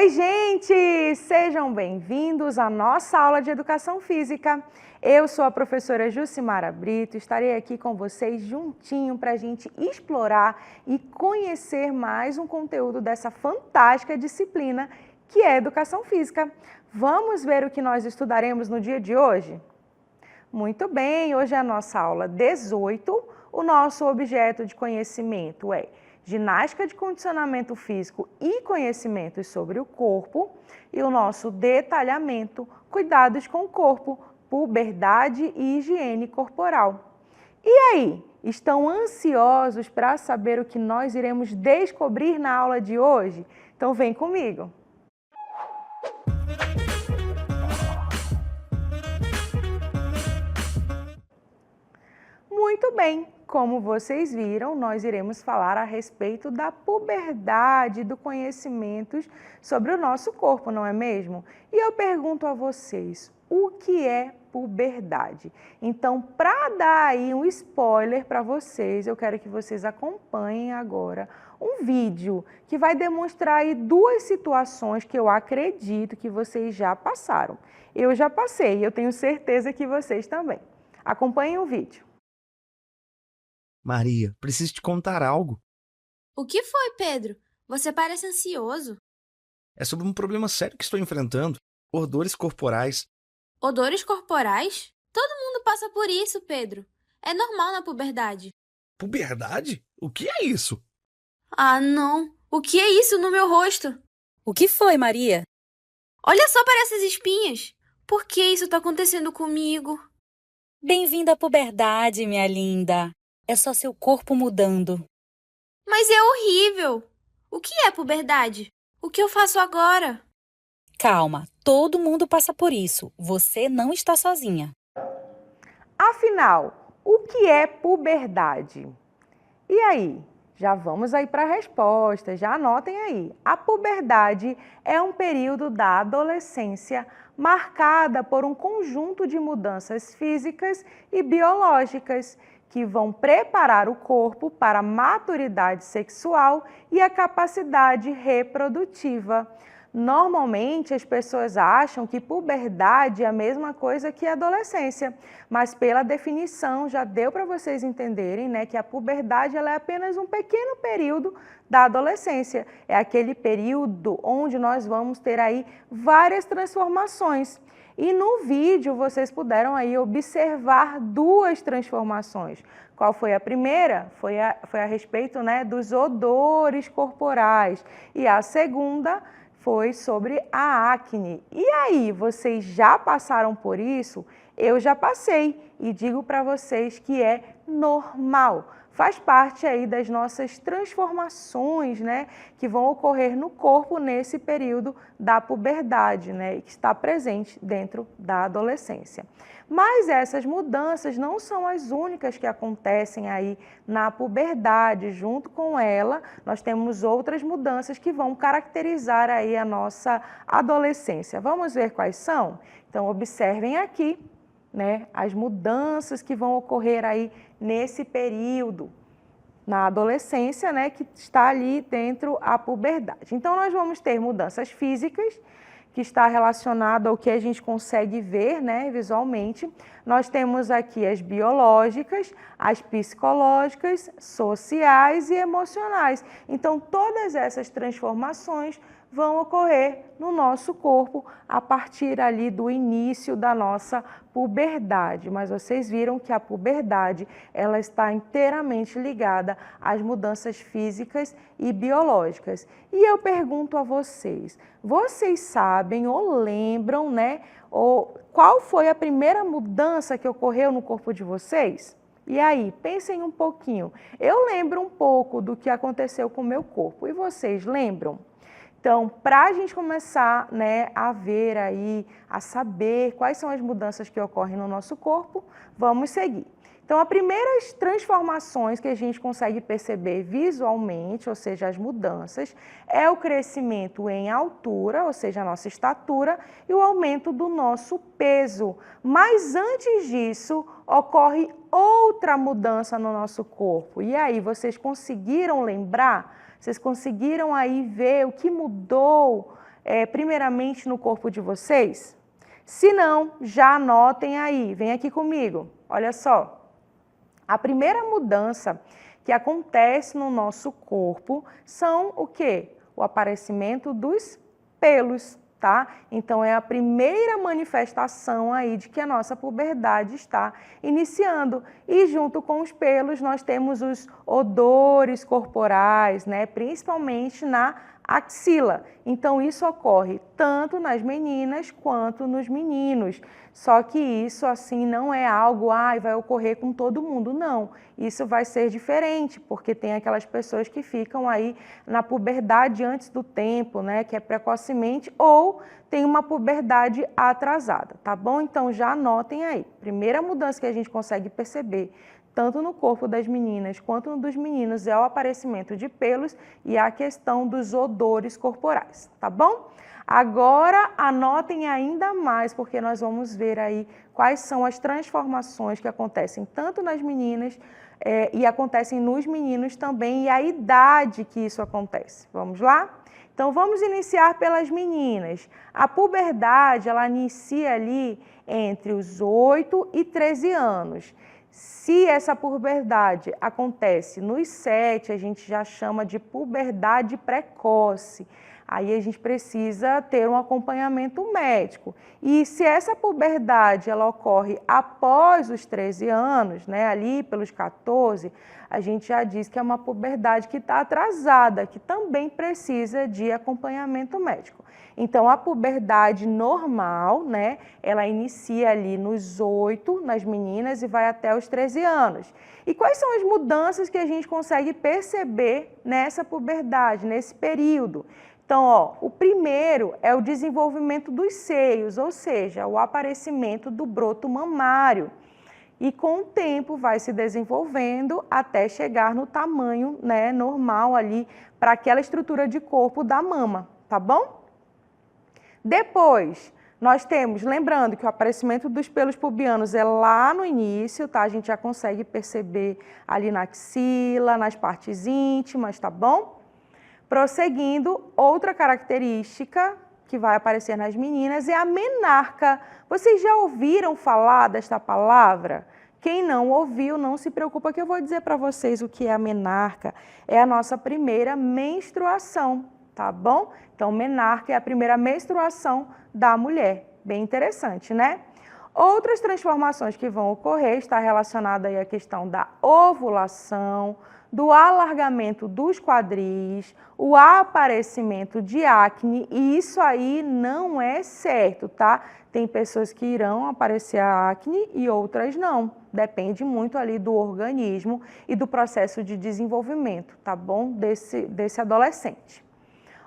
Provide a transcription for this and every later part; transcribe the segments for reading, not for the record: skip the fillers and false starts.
Oi, gente! Sejam bem-vindos à nossa aula de Educação Física. Eu sou a professora Jucimara Brito, estarei aqui com vocês juntinho para a gente explorar e conhecer mais um conteúdo dessa fantástica disciplina que é Educação Física. Vamos ver o que nós estudaremos no dia de hoje? Muito bem, hoje é a nossa aula 18, o nosso objeto de conhecimento é ginástica de condicionamento físico e conhecimentos sobre o corpo e o nosso detalhamento, cuidados com o corpo, puberdade e higiene corporal. E aí, estão ansiosos para saber o que nós iremos descobrir na aula de hoje? Então vem comigo! Muito bem, como vocês viram, nós iremos falar a respeito da puberdade, do conhecimento sobre o nosso corpo, não é mesmo? E eu pergunto a vocês, o que é puberdade? Então, para dar aí um spoiler para vocês, eu quero que vocês acompanhem agora um vídeo que vai demonstrar aí duas situações que eu acredito que vocês já passaram. Eu já passei e eu tenho certeza que vocês também. Acompanhem o vídeo. Maria, preciso te contar algo. O que foi, Pedro? Você parece ansioso. É sobre um problema sério que estou enfrentando. Odores corporais. Odores corporais? Todo mundo passa por isso, Pedro. É normal na puberdade. Puberdade? O que é isso? Ah, não. O que é isso no meu rosto? O que foi, Maria? Olha só para essas espinhas. Por que isso está acontecendo comigo? Bem-vinda à puberdade, minha linda. É só seu corpo mudando. Mas é horrível. O que é puberdade? O que eu faço agora? Calma, todo mundo passa por isso. Você não está sozinha. Afinal, o que é puberdade? E aí? Já vamos aí para a resposta, já anotem aí. A puberdade é um período da adolescência marcada por um conjunto de mudanças físicas e biológicas que vão preparar o corpo para a maturidade sexual e a capacidade reprodutiva. Normalmente, as pessoas acham que puberdade é a mesma coisa que adolescência, mas pela definição já deu para vocês entenderem, né, que a puberdade ela é apenas um pequeno período da adolescência. É aquele período onde nós vamos ter aí várias transformações. E no vídeo vocês puderam aí observar duas transformações. Qual foi a primeira? Foi a respeito, né, dos odores corporais. E a segunda foi sobre a acne. E aí, vocês já passaram por isso? Eu já passei e digo para vocês que é normal. Faz parte aí das nossas transformações, né, que vão ocorrer no corpo nesse período da puberdade, né, e que está presente dentro da adolescência. Mas essas mudanças não são as únicas que acontecem aí na puberdade. Junto com ela, nós temos outras mudanças que vão caracterizar aí a nossa adolescência. Vamos ver quais são? Então, observem aqui, né, as mudanças que vão ocorrer aí nesse período, na adolescência, né, que está ali dentro a puberdade. Então, nós vamos ter mudanças físicas, que está relacionado ao que a gente consegue ver, né, visualmente. Nós temos aqui as biológicas, as psicológicas, sociais e emocionais. Então, todas essas transformações vão ocorrer no nosso corpo a partir ali do início da nossa puberdade. Mas vocês viram que a puberdade ela está inteiramente ligada às mudanças físicas e biológicas. E eu pergunto a vocês, vocês sabem ou lembram, né, qual foi a primeira mudança que ocorreu no corpo de vocês? E aí, pensem um pouquinho. Eu lembro um pouco do que aconteceu com o meu corpo. E vocês lembram? Então, para a gente começar, né, a ver aí, a saber quais são as mudanças que ocorrem no nosso corpo, vamos seguir. Então, as primeiras transformações que a gente consegue perceber visualmente, ou seja, as mudanças, é o crescimento em altura, ou seja, a nossa estatura, e o aumento do nosso peso. Mas antes disso, ocorre outra mudança no nosso corpo. E aí, vocês conseguiram lembrar? Vocês conseguiram aí ver o que mudou primeiramente no corpo de vocês? Se não, já anotem aí, vem aqui comigo. Olha só, a primeira mudança que acontece no nosso corpo são o quê? O aparecimento dos pelos, tá? Então é a primeira manifestação aí de que a nossa puberdade está iniciando. E junto com os pelos nós temos os odores corporais, né? Principalmente na axila. Então isso ocorre tanto nas meninas quanto nos meninos. Só que isso assim não é algo, vai ocorrer com todo mundo, não. Isso vai ser diferente, porque tem aquelas pessoas que ficam aí na puberdade antes do tempo, né, que é precocemente, ou tem uma puberdade atrasada, tá bom? Então já anotem aí. Primeira mudança que a gente consegue perceber, tanto no corpo das meninas quanto no dos meninos, é o aparecimento de pelos e a questão dos odores corporais, tá bom? Agora anotem ainda mais, porque nós vamos ver aí quais são as transformações que acontecem tanto nas meninas e acontecem nos meninos também, e a idade que isso acontece. Vamos lá? Então vamos iniciar pelas meninas. A puberdade, ela inicia ali entre os 8 e 13 anos. Se essa puberdade acontece nos 7, a gente já chama de puberdade precoce. Aí a gente precisa ter um acompanhamento médico. E se essa puberdade ela ocorre após os 13 anos, né, ali pelos 14, a gente já diz que é uma puberdade que está atrasada, que também precisa de acompanhamento médico. Então, a puberdade normal, né, ela inicia ali nos 8, nas meninas, e vai até os 13 anos. E quais são as mudanças que a gente consegue perceber nessa puberdade, nesse período? Então, ó, o primeiro é o desenvolvimento dos seios, ou seja, o aparecimento do broto mamário. E com o tempo vai se desenvolvendo até chegar no tamanho, né, normal ali para aquela estrutura de corpo da mama, tá bom? Depois, nós temos, lembrando que o aparecimento dos pelos pubianos é lá no início, tá? A gente já consegue perceber ali na axila, nas partes íntimas, tá bom? Prosseguindo, outra característica que vai aparecer nas meninas é a menarca. Vocês já ouviram falar desta palavra? Quem não ouviu, não se preocupa que eu vou dizer para vocês o que é a menarca. É a nossa primeira menstruação, tá bom? Então, menarca é a primeira menstruação da mulher. Bem interessante, né? Outras transformações que vão ocorrer está relacionada aí à questão da ovulação, do alargamento dos quadris, o aparecimento de acne, e isso aí não é certo, tá? Tem pessoas que irão aparecer a acne e outras não. Depende muito ali do organismo e do processo de desenvolvimento, tá bom? Desse adolescente.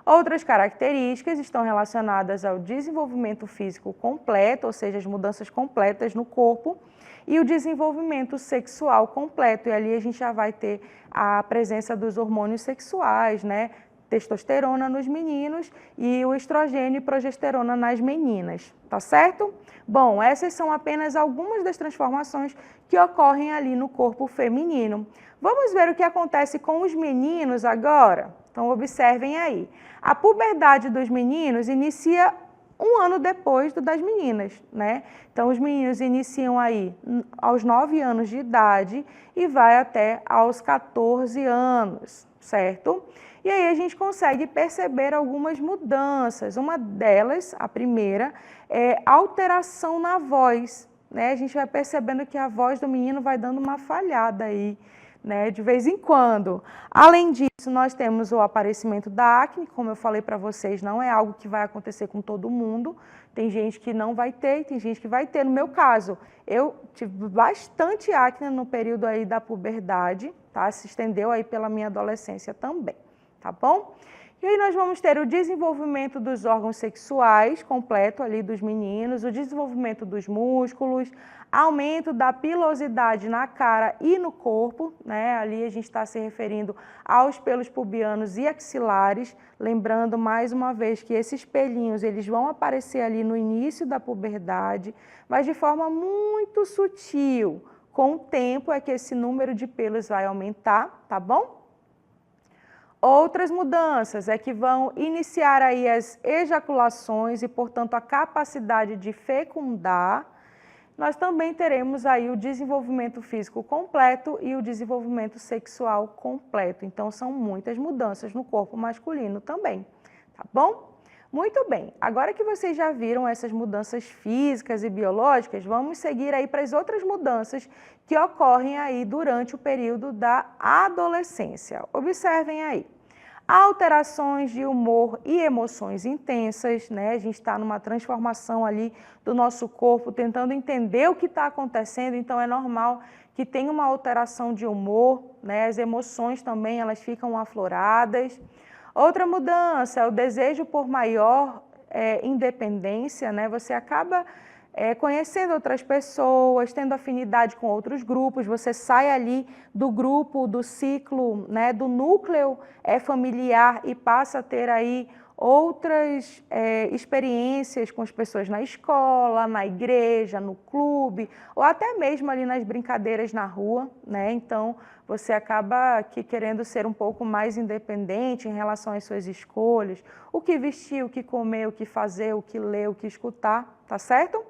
Outras características estão relacionadas ao desenvolvimento físico completo, ou seja, as mudanças completas no corpo, e o desenvolvimento sexual completo. E ali a gente já vai ter a presença dos hormônios sexuais, né? Testosterona nos meninos e o estrogênio e progesterona nas meninas, tá certo? Bom, essas são apenas algumas das transformações que ocorrem ali no corpo feminino. Vamos ver o que acontece com os meninos agora? Então, observem aí. A puberdade dos meninos inicia um ano depois do das meninas, né? Então, os meninos iniciam aí aos 9 anos de idade e vai até aos 14 anos, certo? E aí a gente consegue perceber algumas mudanças. Uma delas, a primeira, é alteração na voz, né? A gente vai percebendo que a voz do menino vai dando uma falhada aí, né, de vez em quando. Além disso, nós temos o aparecimento da acne, como eu falei para vocês, não é algo que vai acontecer com todo mundo. Tem gente que não vai ter, tem gente que vai ter. No meu caso, eu tive bastante acne no período aí da puberdade, tá? Se estendeu aí pela minha adolescência também, tá bom? E aí nós vamos ter o desenvolvimento dos órgãos sexuais completo ali dos meninos, o desenvolvimento dos músculos, aumento da pilosidade na cara e no corpo, né? Ali a gente está se referindo aos pelos pubianos e axilares, lembrando mais uma vez que esses pelinhos eles vão aparecer ali no início da puberdade, mas de forma muito sutil. Com o tempo é que esse número de pelos vai aumentar, tá bom? Outras mudanças é que vão iniciar aí as ejaculações e, portanto, a capacidade de fecundar. Nós também teremos aí o desenvolvimento físico completo e o desenvolvimento sexual completo. Então, são muitas mudanças no corpo masculino também, tá bom? Muito bem, agora que vocês já viram essas mudanças físicas e biológicas, vamos seguir aí para as outras mudanças que ocorrem aí durante o período da adolescência. Observem aí. Alterações de humor e emoções intensas, né? A gente está numa transformação ali do nosso corpo, tentando entender o que está acontecendo, então é normal que tenha uma alteração de humor, né? As emoções também, elas ficam afloradas. Outra mudança é o desejo por maior independência, né? Você acaba conhecendo outras pessoas, tendo afinidade com outros grupos, você sai ali do grupo, do ciclo, né, do núcleo familiar e passa a ter aí outras experiências com as pessoas na escola, na igreja, no clube, ou até mesmo ali nas brincadeiras na rua, né? Então, você acaba aqui querendo ser um pouco mais independente em relação às suas escolhas, o que vestir, o que comer, o que fazer, o que ler, o que escutar, tá certo?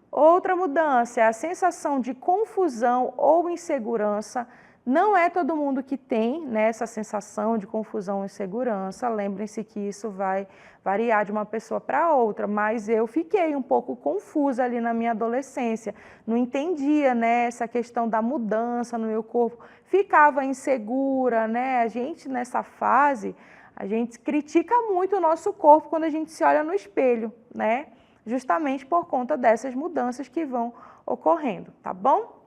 Outra mudança é a sensação de confusão ou insegurança. Não é todo mundo que tem, né, essa sensação de confusão ou insegurança. Lembrem-se que isso vai variar de uma pessoa para outra, mas eu fiquei um pouco confusa ali na minha adolescência. Não entendia, né, essa questão da mudança no meu corpo. Ficava insegura, né? A gente nessa fase, a gente critica muito o nosso corpo quando a gente se olha no espelho, né? Justamente por conta dessas mudanças que vão ocorrendo, tá bom?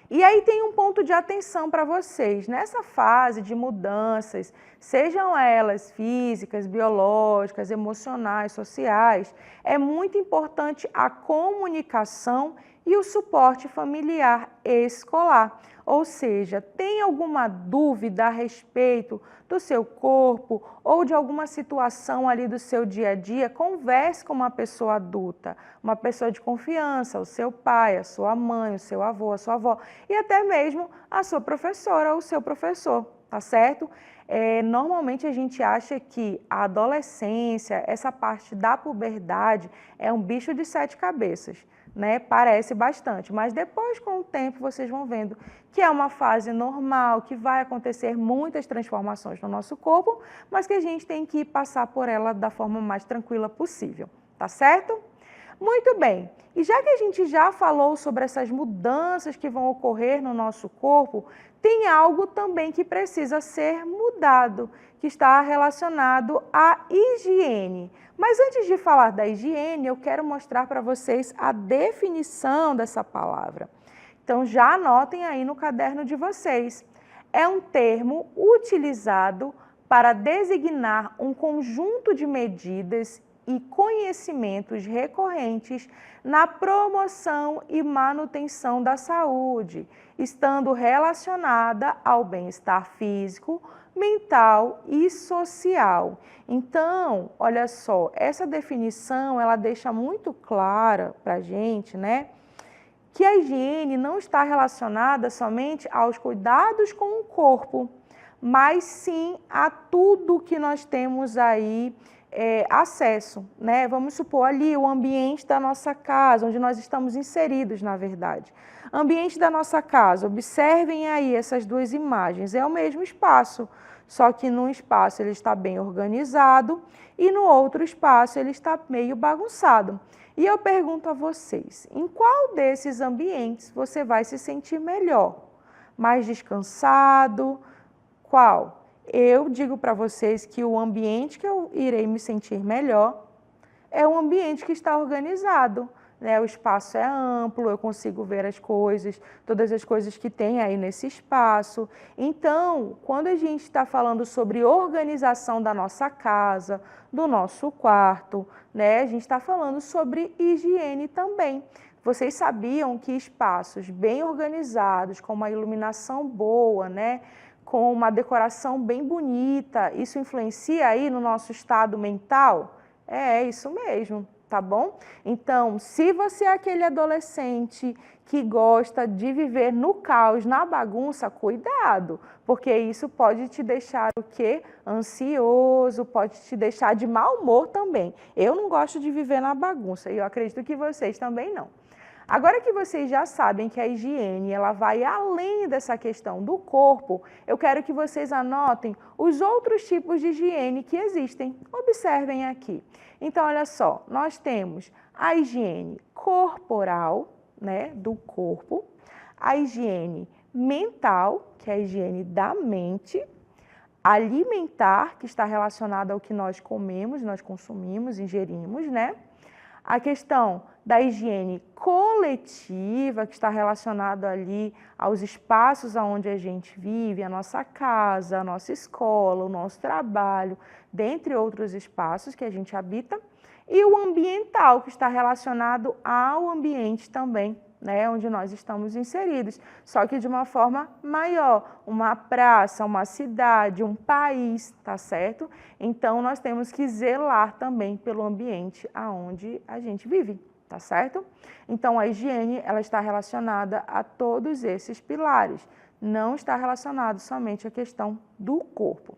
E aí tem um ponto de atenção para vocês. Nessa fase de mudanças, sejam elas físicas, biológicas, emocionais, sociais, é muito importante a comunicação e o suporte familiar e escolar. Ou seja, tem alguma dúvida a respeito do seu corpo ou de alguma situação ali do seu dia a dia, converse com uma pessoa adulta, uma pessoa de confiança, o seu pai, a sua mãe, o seu avô, a sua avó e até mesmo a sua professora ou o seu professor, tá certo? Normalmente a gente acha que a adolescência, essa parte da puberdade, é um bicho de 7 cabeças, né? Parece bastante, mas depois, com o tempo, vocês vão vendo que é uma fase normal, que vai acontecer muitas transformações no nosso corpo, mas que a gente tem que passar por ela da forma mais tranquila possível, tá certo? Muito bem, e já que a gente já falou sobre essas mudanças que vão ocorrer no nosso corpo, tem algo também que precisa ser mudado, que está relacionado à higiene. Mas antes de falar da higiene, eu quero mostrar para vocês a definição dessa palavra. Então já anotem aí no caderno de vocês. É um termo utilizado para designar um conjunto de medidas e conhecimentos recorrentes na promoção e manutenção da saúde, estando relacionada ao bem-estar físico, mental e social. Então, olha só, essa definição, ela deixa muito clara para a gente, né, que a higiene não está relacionada somente aos cuidados com o corpo, mas sim a tudo que nós temos aí acesso, né? Vamos supor ali o ambiente da nossa casa, onde nós estamos inseridos, na verdade. Ambiente da nossa casa, observem aí essas duas imagens, é o mesmo espaço, só que num espaço ele está bem organizado e no outro espaço ele está meio bagunçado. E eu pergunto a vocês, em qual desses ambientes você vai se sentir melhor? Mais descansado? Qual? Eu digo para vocês que o ambiente que eu irei me sentir melhor é um ambiente que está organizado, né? O espaço é amplo, eu consigo ver as coisas, todas as coisas que tem aí nesse espaço. Então, quando a gente está falando sobre organização da nossa casa, do nosso quarto, né? A gente está falando sobre higiene também. Vocês sabiam que espaços bem organizados, com uma iluminação boa, né? Com uma decoração bem bonita, isso influencia aí no nosso estado mental? É isso mesmo, tá bom? Então, se você é aquele adolescente que gosta de viver no caos, na bagunça, cuidado, porque isso pode te deixar o quê? Ansioso, pode te deixar de mau humor também. Eu não gosto de viver na bagunça e eu acredito que vocês também não. Agora que vocês já sabem que a higiene ela vai além dessa questão do corpo, eu quero que vocês anotem os outros tipos de higiene que existem. Observem aqui. Então, olha só, nós temos a higiene corporal, né, do corpo, a higiene mental, que é a higiene da mente, alimentar, que está relacionada ao que nós comemos, nós consumimos, ingerimos, né? A questão da higiene coletiva, que está relacionado ali aos espaços onde a gente vive, a nossa casa, a nossa escola, o nosso trabalho, dentre outros espaços que a gente habita, e o ambiental, que está relacionado ao ambiente também, né, onde nós estamos inseridos, só que de uma forma maior, uma praça, uma cidade, um país, tá certo? Então, nós temos que zelar também pelo ambiente aonde a gente vive, tá certo? Então, a higiene, ela está relacionada a todos esses pilares, não está relacionado somente à questão do corpo.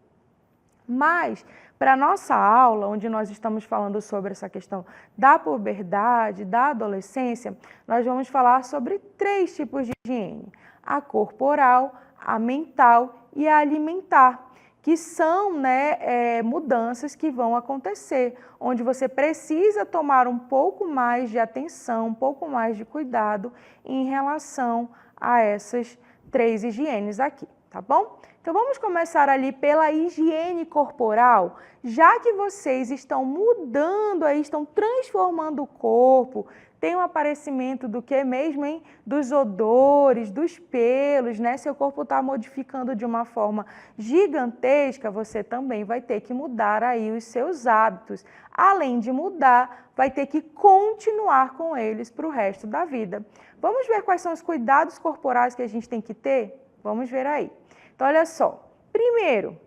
Mas, para a nossa aula, onde nós estamos falando sobre essa questão da puberdade, da adolescência, nós vamos falar sobre 3 tipos de higiene: a corporal, a mental e a alimentar, que são, né, mudanças que vão acontecer, onde você precisa tomar um pouco mais de atenção, um pouco mais de cuidado em relação a essas 3 higienes aqui, tá bom? Então, vamos começar ali pela higiene corporal, já que vocês estão mudando aí, estão transformando o corpo, tem um aparecimento do que mesmo, hein? Dos odores, dos pelos, né? Seu corpo está modificando de uma forma gigantesca, você também vai ter que mudar aí os seus hábitos. Além de mudar, vai ter que continuar com eles para o resto da vida. Vamos ver quais são os cuidados corporais que a gente tem que ter? Vamos ver aí. Então, olha só, primeiro,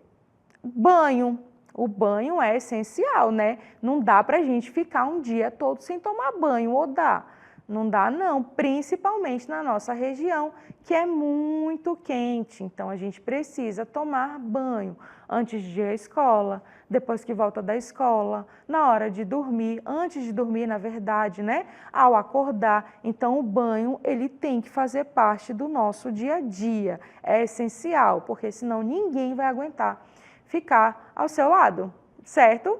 banho. O banho é essencial, né? Não dá pra gente ficar um dia todo sem tomar banho, ou dá? Não dá não, principalmente na nossa região, que é muito quente. Então, a gente precisa tomar banho antes de ir à escola, depois que volta da escola, na hora de dormir, antes de dormir, na verdade, né? Ao acordar. Então, o banho, ele tem que fazer parte do nosso dia a dia. É essencial, porque senão ninguém vai aguentar ficar ao seu lado, certo?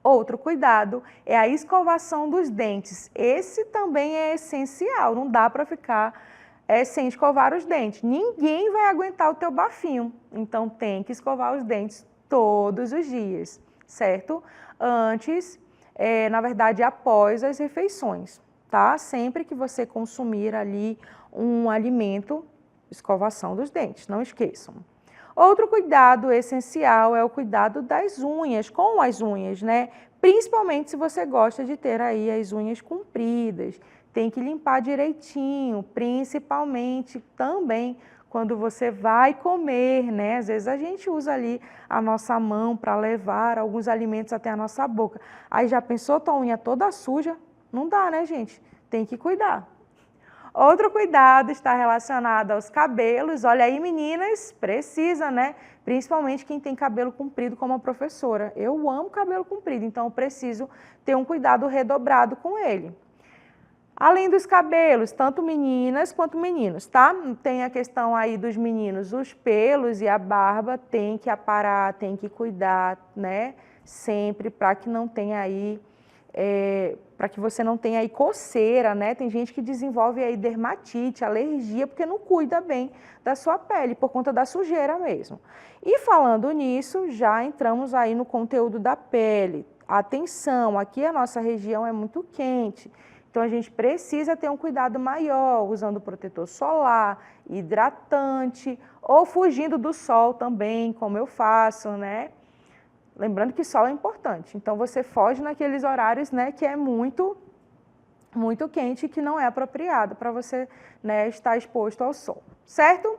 Outro cuidado é a escovação dos dentes. Esse também é essencial, não dá para ficar sem escovar os dentes. Ninguém vai aguentar o teu bafinho, então tem que escovar os dentes todos os dias, certo? Antes, na verdade, após as refeições, tá? Sempre que você consumir ali um alimento, escovação dos dentes, não esqueçam. Outro cuidado essencial é o cuidado das unhas, com as unhas, né? Principalmente se você gosta de ter aí as unhas compridas, tem que limpar direitinho, principalmente também quando você vai comer, né? Às vezes a gente usa ali a nossa mão para levar alguns alimentos até a nossa boca. Aí já pensou tua unha toda suja? Não dá, né, gente? Tem que cuidar. Outro cuidado está relacionado aos cabelos. Olha aí, meninas, precisa, né? Principalmente quem tem cabelo comprido como a professora. Eu amo cabelo comprido, então eu preciso ter um cuidado redobrado com ele. Além dos cabelos, tanto meninas quanto meninos, tá? Tem a questão aí dos meninos, os pelos e a barba tem que aparar, tem que cuidar, né? Sempre para que não tenha aí... para que você não tenha aí coceira, né? Tem gente que desenvolve aí dermatite, alergia, porque não cuida bem da sua pele, por conta da sujeira mesmo. E falando nisso, já entramos aí no conteúdo da pele. Atenção, aqui a nossa região é muito quente, então a gente precisa ter um cuidado maior, usando protetor solar, hidratante, ou fugindo do sol também, como eu faço, né? Lembrando que sol é importante, então você foge naqueles horários, né, que é muito quente e que não é apropriado para você, né, estar exposto ao sol, certo?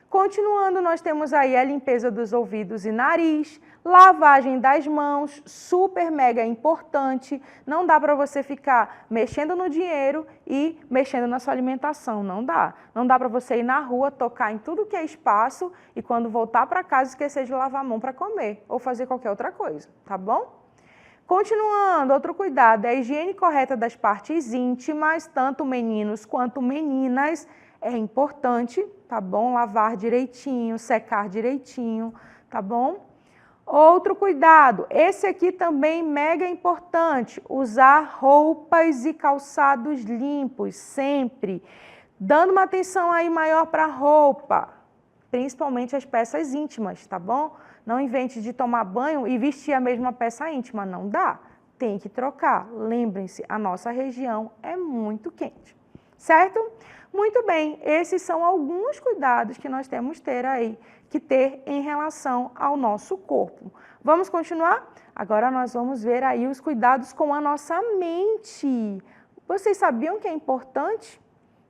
Continuando, nós temos aí a limpeza dos ouvidos e nariz, lavagem das mãos, super mega importante. Não dá para você ficar mexendo no dinheiro e mexendo na sua alimentação, não dá. Não dá para você ir na rua, tocar em tudo que é espaço e quando voltar para casa esquecer de lavar a mão para comer ou fazer qualquer outra coisa, tá bom? Continuando, outro cuidado é a higiene correta das partes íntimas, tanto meninos quanto meninas. É importante, tá bom? Lavar direitinho, secar direitinho, tá bom? Outro cuidado, esse aqui também mega importante, usar roupas e calçados limpos, sempre. Dando uma atenção aí maior para a roupa, principalmente as peças íntimas, tá bom? Não invente de tomar banho e vestir a mesma peça íntima, não dá. Tem que trocar. Lembrem-se, a nossa região é muito quente, certo? Muito bem, esses são alguns cuidados que nós temos que ter em relação ao nosso corpo. Vamos continuar? Agora nós vamos ver aí os cuidados com a nossa mente. Vocês sabiam que é importante?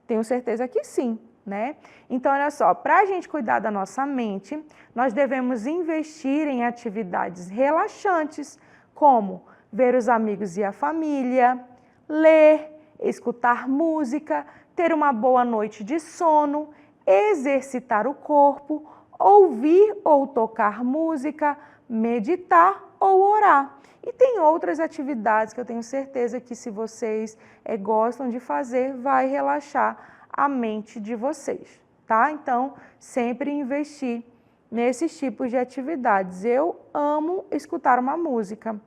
Tenho certeza que sim, né? Então, olha só, para a gente cuidar da nossa mente, nós devemos investir em atividades relaxantes, como ver os amigos e a família, ler, escutar música, ter uma boa noite de sono, exercitar o corpo, ouvir ou tocar música, meditar ou orar. E tem outras atividades que eu tenho certeza que se vocês gostam de fazer, vai relaxar a mente de vocês, tá? Então, sempre investir nesses tipos de atividades. Eu amo escutar uma música.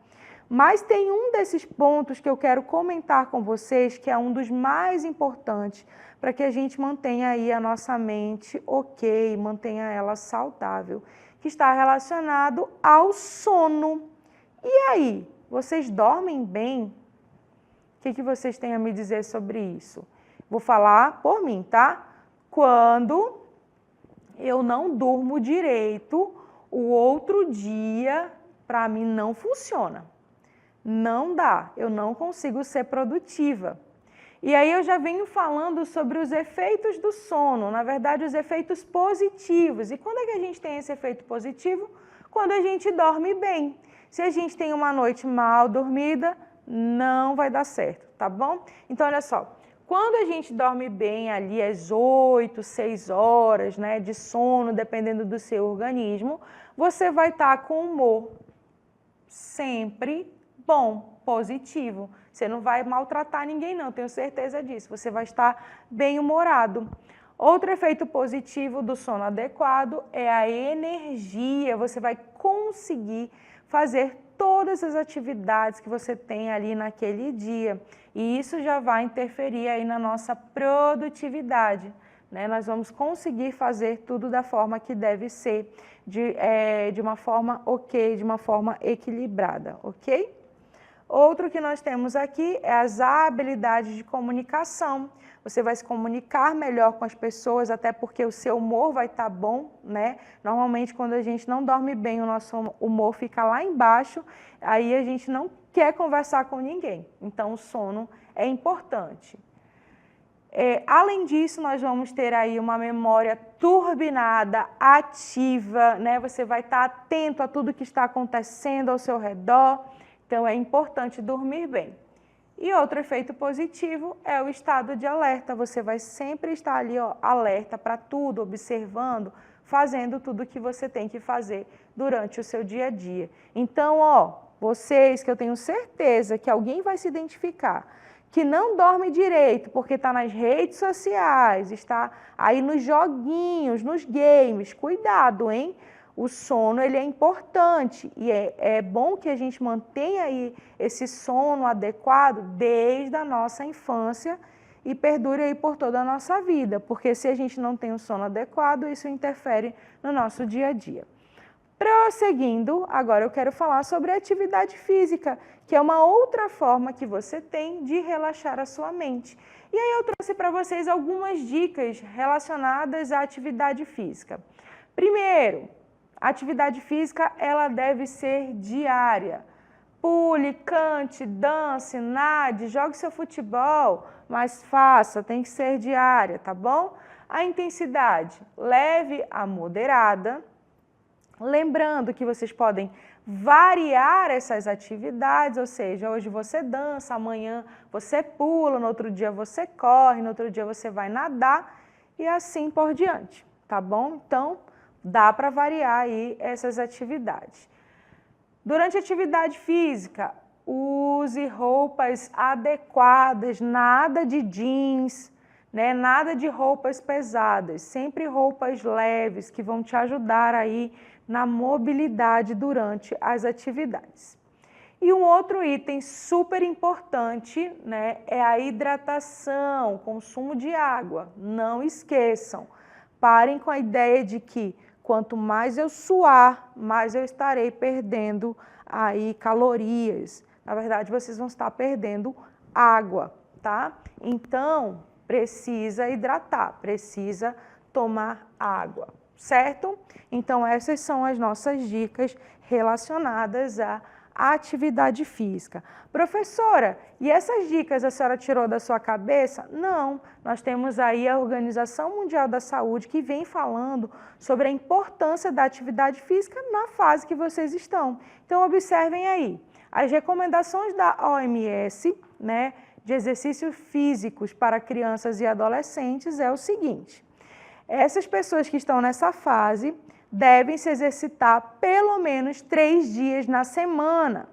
Mas tem um desses pontos que eu quero comentar com vocês, que é um dos mais importantes para que a gente mantenha aí a nossa mente ok, mantenha ela saudável, que está relacionado ao sono. E aí, vocês dormem bem? O que vocês têm a me dizer sobre isso? Vou falar por mim, tá? Quando eu não durmo direito, o outro dia, para mim, não funciona. Não dá, eu não consigo ser produtiva. E aí eu já venho falando sobre os efeitos do sono, na verdade os efeitos positivos. E quando é que a gente tem esse efeito positivo? Quando a gente dorme bem. Se a gente tem uma noite mal dormida, não vai dar certo, tá bom? Então olha só, quando a gente dorme bem ali às 8, 6 horas, né, de sono, dependendo do seu organismo, você vai estar com humor sempre bom, positivo. Você não vai maltratar ninguém não, tenho certeza disso. Você vai estar bem-humorado. Outro efeito positivo do sono adequado é a energia. Você vai conseguir fazer todas as atividades que você tem ali naquele dia. E isso já vai interferir aí na nossa produtividade, né? Nós vamos conseguir fazer tudo da forma que deve ser, de uma forma ok, de uma forma equilibrada, ok? Outro que nós temos aqui é as habilidades de comunicação. Você vai se comunicar melhor com as pessoas, até porque o seu humor vai estar bom, né? Normalmente, quando a gente não dorme bem, o nosso humor fica lá embaixo, aí a gente não quer conversar com ninguém. Então, o sono é importante. Além disso, nós vamos ter aí uma memória turbinada, ativa, né? Você vai estar atento a tudo que está acontecendo ao seu redor. Então, é importante dormir bem. E outro efeito positivo é o estado de alerta. Você vai sempre estar ali, ó, alerta para tudo, observando, fazendo tudo o que você tem que fazer durante o seu dia a dia. Então, ó, vocês que eu tenho certeza que alguém vai se identificar, que não dorme direito porque está nas redes sociais, está aí nos joguinhos, nos games, cuidado, hein? O sono, ele é importante e é bom que a gente mantenha aí esse sono adequado desde a nossa infância e perdure aí por toda a nossa vida, porque se a gente não tem um sono adequado, isso interfere no nosso dia a dia. Prosseguindo, agora eu quero falar sobre a atividade física, que é uma outra forma que você tem de relaxar a sua mente. E aí eu trouxe para vocês algumas dicas relacionadas à atividade física. Primeiro, a atividade física, ela deve ser diária. Pule, cante, dance, nade, jogue seu futebol, mas faça, tem que ser diária, tá bom? A intensidade leve a moderada. Lembrando que vocês podem variar essas atividades, ou seja, hoje você dança, amanhã você pula, no outro dia você corre, no outro dia você vai nadar e assim por diante, tá bom? Então, dá para variar aí essas atividades. Durante a atividade física, use roupas adequadas, nada de jeans, né? Nada de roupas pesadas, sempre roupas leves que vão te ajudar aí na mobilidade durante as atividades. E um outro item super importante, né, é a hidratação, consumo de água. Não esqueçam, parem com a ideia de que quanto mais eu suar, mais eu estarei perdendo aí calorias. Na verdade, vocês vão estar perdendo água, tá? Então, precisa hidratar, precisa tomar água, certo? Então, essas são as nossas dicas relacionadas à atividade física. Professora, e essas dicas a senhora tirou da sua cabeça? Não, nós temos aí a Organização Mundial da Saúde que vem falando sobre a importância da atividade física na fase que vocês estão. Então, observem aí, as recomendações da OMS, né, de exercícios físicos para crianças e adolescentes é o seguinte: essas pessoas que estão nessa fase devem se exercitar pelo menos 3 dias na semana.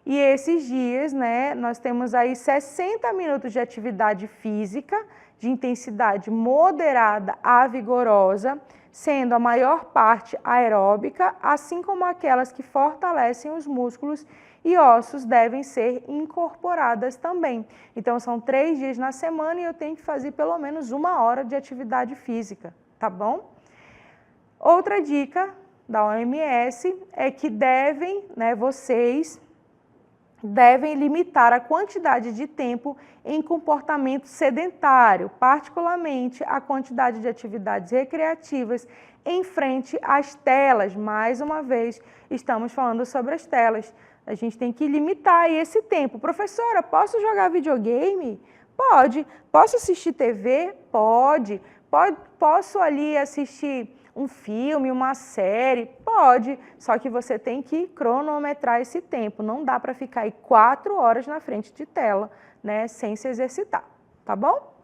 E esses dias, né, nós temos aí 60 minutos de atividade física, de intensidade moderada a vigorosa, sendo a maior parte aeróbica, assim como aquelas que fortalecem os músculos e ossos devem ser incorporadas também. Então, são 3 dias na semana e eu tenho que fazer pelo menos 1 hora de atividade física, tá bom? Outra dica da OMS é que vocês devem limitar a quantidade de tempo em comportamento sedentário, particularmente a quantidade de atividades recreativas em frente às telas. Mais uma vez, estamos falando sobre as telas. A gente tem que limitar esse tempo. Professora, posso jogar videogame? Pode. Posso assistir TV? Pode. Posso ali assistir um filme, uma série? Pode, só que você tem que cronometrar esse tempo. Não dá para ficar aí 4 horas na frente de tela, né, sem se exercitar, tá bom?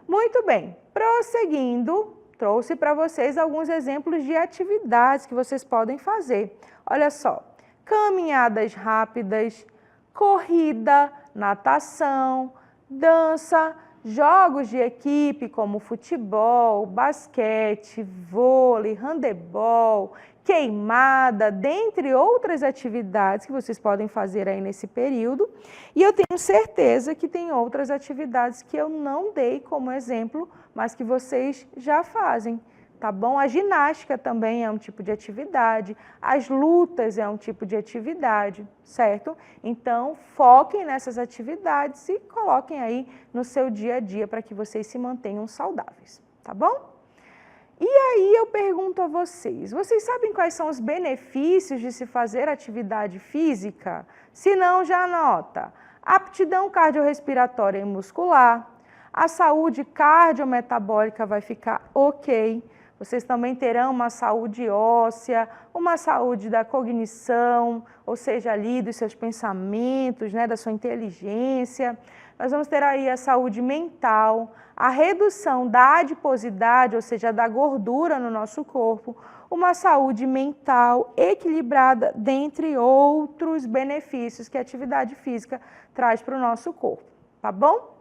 Muito bem, prosseguindo, trouxe para vocês alguns exemplos de atividades que vocês podem fazer. Olha só, caminhadas rápidas, corrida, natação, dança, jogos de equipe como futebol, basquete, vôlei, handebol, queimada, dentre outras atividades que vocês podem fazer aí nesse período. E eu tenho certeza que tem outras atividades que eu não dei como exemplo, mas que vocês já fazem, tá bom? A ginástica também é um tipo de atividade, as lutas é um tipo de atividade, certo? Então, foquem nessas atividades e coloquem aí no seu dia a dia para que vocês se mantenham saudáveis, tá bom? E aí eu pergunto a vocês sabem quais são os benefícios de se fazer atividade física? Se não, já anota. Aptidão cardiorrespiratória e muscular, a saúde cardiometabólica vai ficar ok. Vocês também terão uma saúde óssea, uma saúde da cognição, ou seja, ali dos seus pensamentos, né, da sua inteligência. Nós vamos ter aí a saúde mental, a redução da adiposidade, ou seja, da gordura no nosso corpo, uma saúde mental equilibrada, dentre outros benefícios que a atividade física traz para o nosso corpo, tá bom?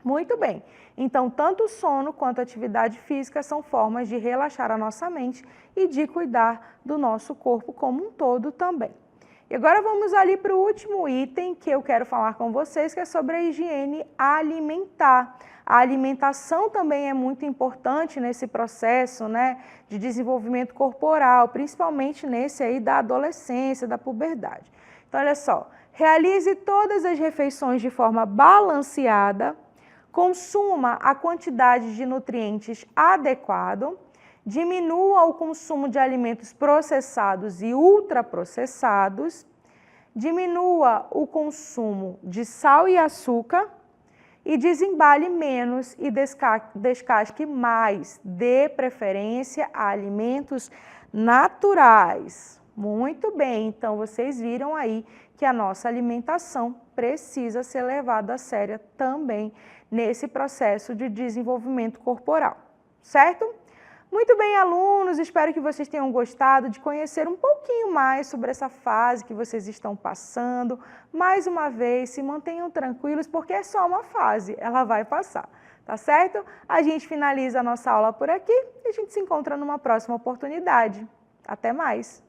Muito bem, então tanto o sono quanto a atividade física são formas de relaxar a nossa mente e de cuidar do nosso corpo como um todo também. E agora vamos ali para o último item que eu quero falar com vocês, que é sobre a higiene alimentar. A alimentação também é muito importante nesse processo, né, de desenvolvimento corporal, principalmente nesse aí da adolescência, da puberdade. Então, olha só, realize todas as refeições de forma balanceada, consuma a quantidade de nutrientes adequado, diminua o consumo de alimentos processados e ultraprocessados, diminua o consumo de sal e açúcar e desembale menos e descasque mais. Dê preferência a alimentos naturais. Muito bem, então vocês viram aí que a nossa alimentação precisa ser levada a sério também nesse processo de desenvolvimento corporal, certo? Muito bem, alunos, espero que vocês tenham gostado de conhecer um pouquinho mais sobre essa fase que vocês estão passando. Mais uma vez, se mantenham tranquilos, porque é só uma fase, ela vai passar, tá certo? A gente finaliza a nossa aula por aqui e a gente se encontra numa próxima oportunidade. Até mais!